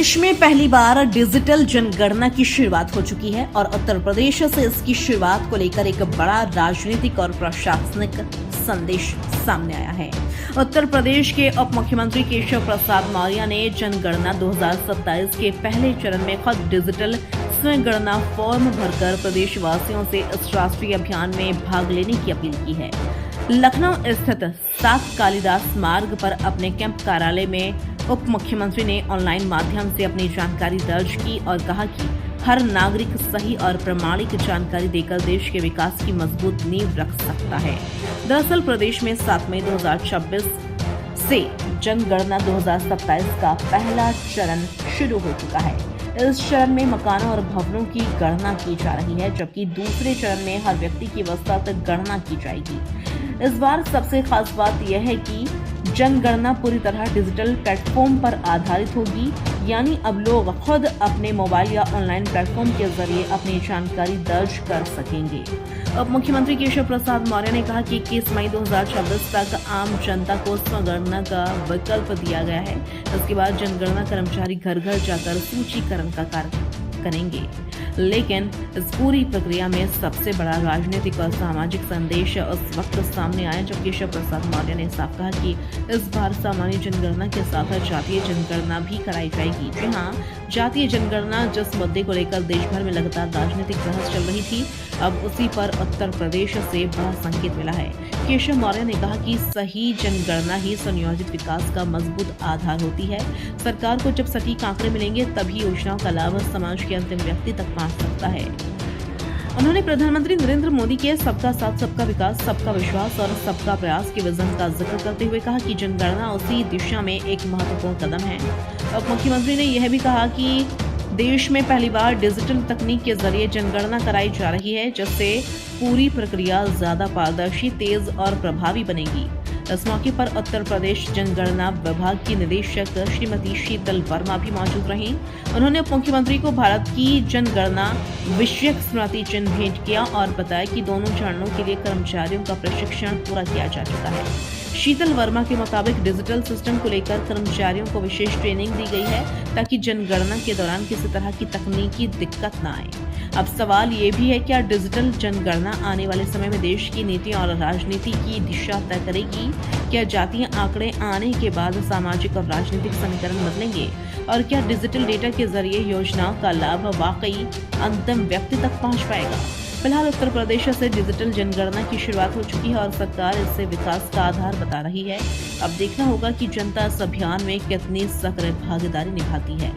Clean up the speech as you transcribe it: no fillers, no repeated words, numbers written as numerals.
देश में पहली बार डिजिटल जनगणना की शुरुआत हो चुकी है और उत्तर प्रदेश से इसकी शुरुआत को लेकर एक बड़ा राजनीतिक और प्रशासनिक संदेश सामने आया है। उत्तर प्रदेश के उप मुख्यमंत्री केशव प्रसाद मौर्य ने जनगणना 2027 के पहले चरण में खुद डिजिटल स्वयंगणना फॉर्म भरकर प्रदेशवासियों से इस राष्ट्रीय अभियान में भाग लेने की अपील की है। लखनऊ स्थित 7 कालिदास मार्ग पर अपने कैंप कार्यालय में उप मुख्यमंत्री ने ऑनलाइन माध्यम से अपनी जानकारी दर्ज की और कहा कि हर नागरिक सही और प्रामाणिक जानकारी देकर देश के विकास की मजबूत नींव रख सकता है। दरअसल प्रदेश में 7 मई 2026 से जनगणना 2027 का पहला चरण शुरू हो चुका है। इस चरण में मकानों और भवनों की गणना की जा रही है, जबकि दूसरे चरण में हर व्यक्ति की वस्तु गणना की जाएगी। इस बार सबसे खास बात यह है कि जनगणना पूरी तरह डिजिटल प्लेटफॉर्म पर आधारित होगी, यानी अब लोग खुद अपने मोबाइल या ऑनलाइन प्लेटफॉर्म के जरिए अपनी जानकारी दर्ज कर सकेंगे। उप मुख्यमंत्री केशव प्रसाद मौर्य ने कहा कि 21 मई 2026 तक आम जनता को स्वगणना का विकल्प दिया गया है। इसके बाद जनगणना कर्मचारी घर घर जाकर सूचीकरण का कार्य करेंगे, लेकिन इस पूरी प्रक्रिया में सबसे बड़ा राजनीतिक और सामाजिक संदेश उस वक्त सामने आया जब केशव प्रसाद मौर्य ने साफ कहा कि इस बार सामान्य जनगणना के साथ जातीय जनगणना भी कराई जाएगी। जी हाँ, जातीय जनगणना जिस मुद्दे को लेकर देश भर में लगातार राजनीतिक बहस चल रही थी, अब उसी पर उत्तर प्रदेश से बड़ा संकेत मिला है। केशव मौर्य ने कहा कि सही जनगणना ही सुनियोजित विकास का मजबूत आधार होती है। सरकार को जब सटीक आंकड़े मिलेंगे तभी योजनाओं का लाभ समाज के अंतिम व्यक्ति तक पहुंच सकता है। उन्होंने प्रधानमंत्री नरेंद्र मोदी के सबका साथ सबका विकास, सबका विश्वास और सबका प्रयास के विजन का जिक्र करते हुए कहा कि जनगणना उसी दिशा में एक महत्वपूर्ण कदम है। उप मुख्यमंत्री ने यह भी कहा कि देश में पहली बार डिजिटल तकनीक के जरिए जनगणना कराई जा रही है, जिससे पूरी प्रक्रिया ज्यादा पारदर्शी, तेज और प्रभावी बनेगी। इस मौके पर उत्तर प्रदेश जनगणना विभाग की निदेशक श्रीमती शीतल वर्मा भी मौजूद रहीं। उन्होंने उप मुख्यमंत्री को भारत की जनगणना विषयक स्मृति चिन्ह भेंट किया और बताया कि दोनों चरणों के लिए कर्मचारियों का प्रशिक्षण पूरा किया जा चुका है। शीतल वर्मा के मुताबिक डिजिटल सिस्टम को लेकर कर्मचारियों को विशेष ट्रेनिंग दी गई है ताकि जनगणना के दौरान किसी तरह की तकनीकी दिक्कत न आए। अब सवाल ये भी है, क्या डिजिटल जनगणना आने वाले समय में देश की नीति और राजनीति की दिशा तय करेगी? क्या जातीय आंकड़े आने के बाद सामाजिक और राजनीतिक समीकरण बदलेंगे? और क्या डिजिटल डेटा के जरिए योजनाओं का लाभ वाकई अंतिम व्यक्ति तक पहुंच पाएगा? फिलहाल उत्तर प्रदेश से डिजिटल जनगणना की शुरुआत हो चुकी है और सरकार इससे विकास का आधार बता रही है। अब देखना होगा कि जनता इस अभियान में कितनी सक्रिय भागीदारी निभाती है।